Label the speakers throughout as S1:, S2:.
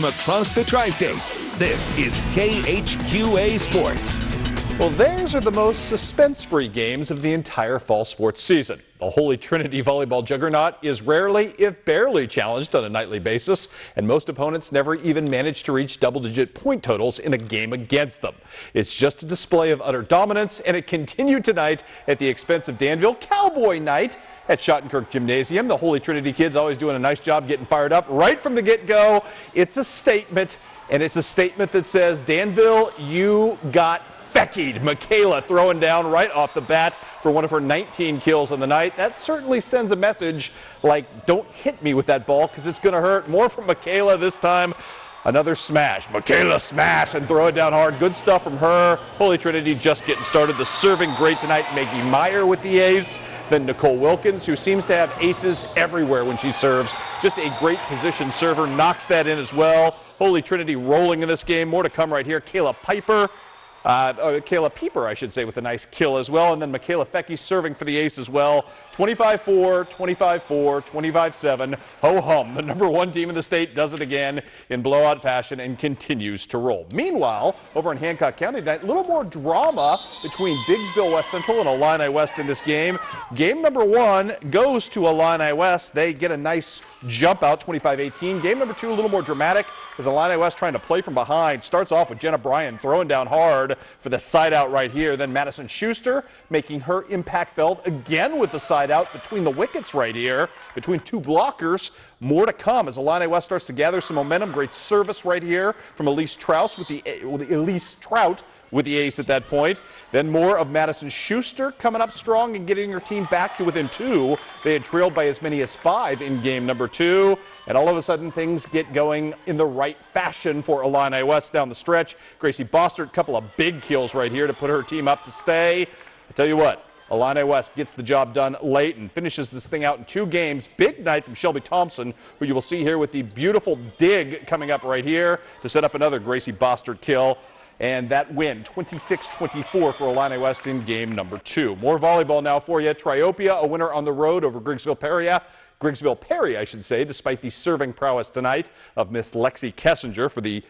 S1: from across the tri-states, this is KHQA Sports.
S2: Well, theirs are the most suspense-free games of the entire fall sports season. The Holy Trinity volleyball juggernaut is rarely, if barely, challenged on a nightly basis, and most opponents never even manage to reach double-digit point totals in a game against them. It's just a display of utter dominance, and it continued tonight at the expense of Danville Cowboy Night at Schottenkirk Gymnasium. The Holy Trinity kids always doing a nice job getting fired up right from the get-go. It's a statement, and it's a statement that says, Danville, you got Feckied. Michaela throwing down right off the bat for one of her 19 kills on the night. That certainly sends a message like, don't hit me with that ball because it's going to hurt. More from Michaela this time. Another smash. Michaela smash and throw it down hard. Good stuff from her. Holy Trinity just getting started. The serving great tonight. Maggie Meyer with the ace. Then Nicole Wilkins, who seems to have aces everywhere when she serves. Just a great position server. Knocks that in as well. Holy Trinity rolling in this game. More to come right here. Kayla Pieper, I should say, with a nice kill as well. And then Michaela Fecke serving for the ace as well. 25-4, 25-4, 25-7. Ho-hum. The #1 team in the state does it again in blowout fashion and continues to roll. Meanwhile, over in Hancock County tonight, a little more drama between Biggsville West Central and Illini West in this game. Game #1 goes to Illini West. They get a nice jump out, 25-18. Game #2, a little more dramatic, as Illini West trying to play from behind. Starts off with Jenna Bryan throwing down hard for the side out right here. Then Madison Schuster making her impact felt again with the side out between the wickets right here, between two blockers. More to come as Illini West starts to gather some momentum. Great service right here from Elise Trout with the ace at that point. Then more of Madison Schuster coming up strong and getting her team back to within 2. They had trailed by as many as 5 in game #2. And all of a sudden things get going in the right fashion for Illini West down the stretch. Gracie Bostert, a couple of big kills right here to put her team up to stay. I tell you what, Illini West gets the job done late and finishes this thing out in 2 games. Big night from Shelby Thompson, who you will see here with the beautiful dig coming up right here to set up another Gracie Bostert kill. And that win, 26-24 for Illini West in game #2. More volleyball now for you. Triopia, a winner on the road over Grigsville Perry, I should say, despite the serving prowess tonight of Miss Lexi Kessinger for the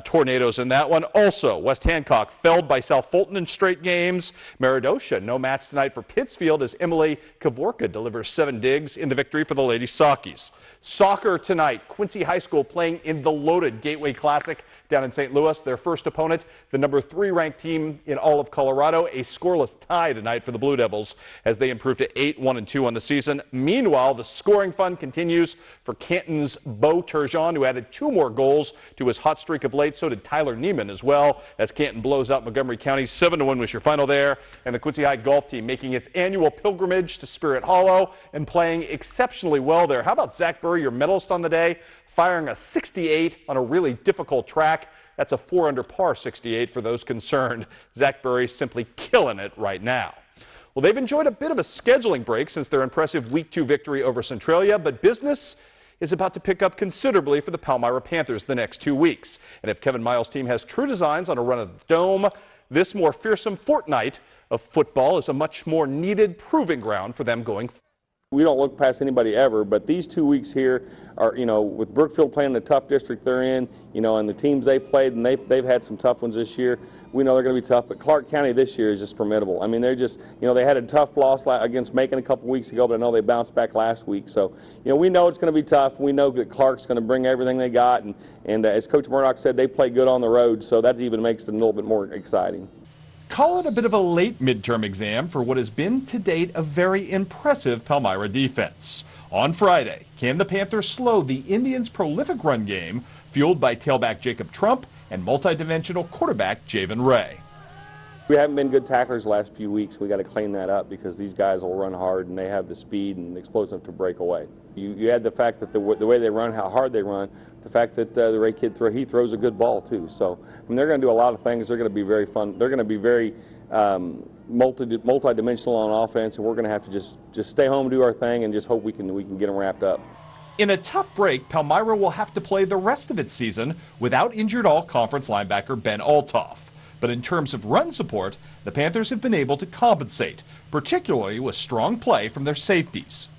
S2: Tornadoes in that one. Also, West Hancock felled by South Fulton in straight games. Meridosha, no match tonight for Pittsfield as Emily Kavorka delivers 7 digs in the victory for the Lady Sockies. Soccer tonight, Quincy High School playing in the loaded Gateway Classic down in St. Louis. Their first opponent, the #3 ranked team in all of Colorado. A scoreless tie tonight for the Blue Devils as they improve to 8-1-2 on the season. Meanwhile, the scoring fun continues for Canton's Bo Turgeon, who added 2 more goals to his hot streak of late. So did Tyler Neiman as well, as Canton blows out Montgomery County. 7-1 was your final there. And the Quincy High golf team making its annual pilgrimage to Spirit Hollow and playing exceptionally well there. How about Zach Burry, your medalist on the day, firing a 68 on a really difficult track? That's a 4 under par 68 for those concerned. Zach Burry simply killing it right now. Well, they've enjoyed a bit of a scheduling break since their impressive Week 2 victory over Centralia, but business is about to pick up considerably for the Palmyra Panthers the next 2 weeks. And if Kevin Miles' team has true designs on a run of the Dome, this more fearsome fortnight of football is a much more needed proving ground for them going forward.
S3: We don't look past anybody ever, but these 2 weeks here are, with Brookfield playing the tough district they're in, and the teams they played, and they've had some tough ones this year. We know they're going to be tough, but Clark County this year is just formidable. I mean, they're just, they had a tough loss against Macon a couple weeks ago, but I know they bounced back last week. So, we know it's going to be tough. We know that Clark's going to bring everything they got, and as Coach Murdoch said, they play good on the road, so that even makes it a little bit more exciting.
S2: Call it a bit of a late midterm exam for what has been to date a very impressive Palmyra defense. On Friday, can the Panthers slow the Indians' prolific run game, fueled by tailback Jacob Trump and multidimensional quarterback Javen Ray?
S3: We haven't been good tacklers the last few weeks. We got to clean that up because these guys will run hard and they have the speed and the explosive to break away. You add the fact that the way they run, how hard they run, the fact that the Ray kid he throws a good ball too. So they're going to do a lot of things. They're going to be very fun. They're going to be very multi-dimensional on offense, and we're going to have to just stay home, do our thing, and just hope we can get them wrapped up.
S2: In a tough break, Palmyra will have to play the rest of its season without injured all-conference linebacker Ben Altoff. But in terms of run support, the Panthers have been able to compensate, particularly with strong play from their safeties.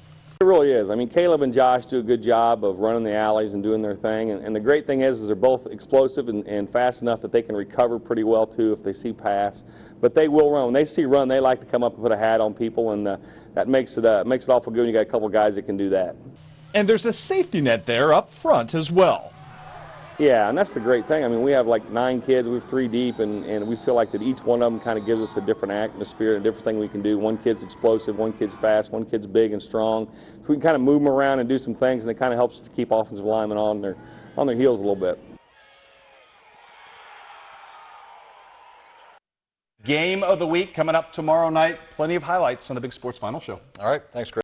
S3: It really is. I mean, Caleb and Josh do a good job of running the alleys and doing their thing. And the great thing is they're both explosive and fast enough that they can recover pretty well, too, if they see pass. But they will run. When they see run, they like to come up and put a hat on people, and that makes it awful good when you got a couple guys that can do that.
S2: And there's a safety net there up front as well.
S3: Yeah, and that's the great thing. I mean, we have like 9 kids. We have 3 deep, and we feel like that each one of them kind of gives us a different atmosphere and a different thing we can do. One kid's explosive, one kid's fast, one kid's big and strong. So we can kind of move them around and do some things, and it kind of helps us to keep offensive linemen on their heels a little bit.
S2: Game of the week coming up tomorrow night. Plenty of highlights on the Big Sports Final Show.
S4: All right, thanks, Chris.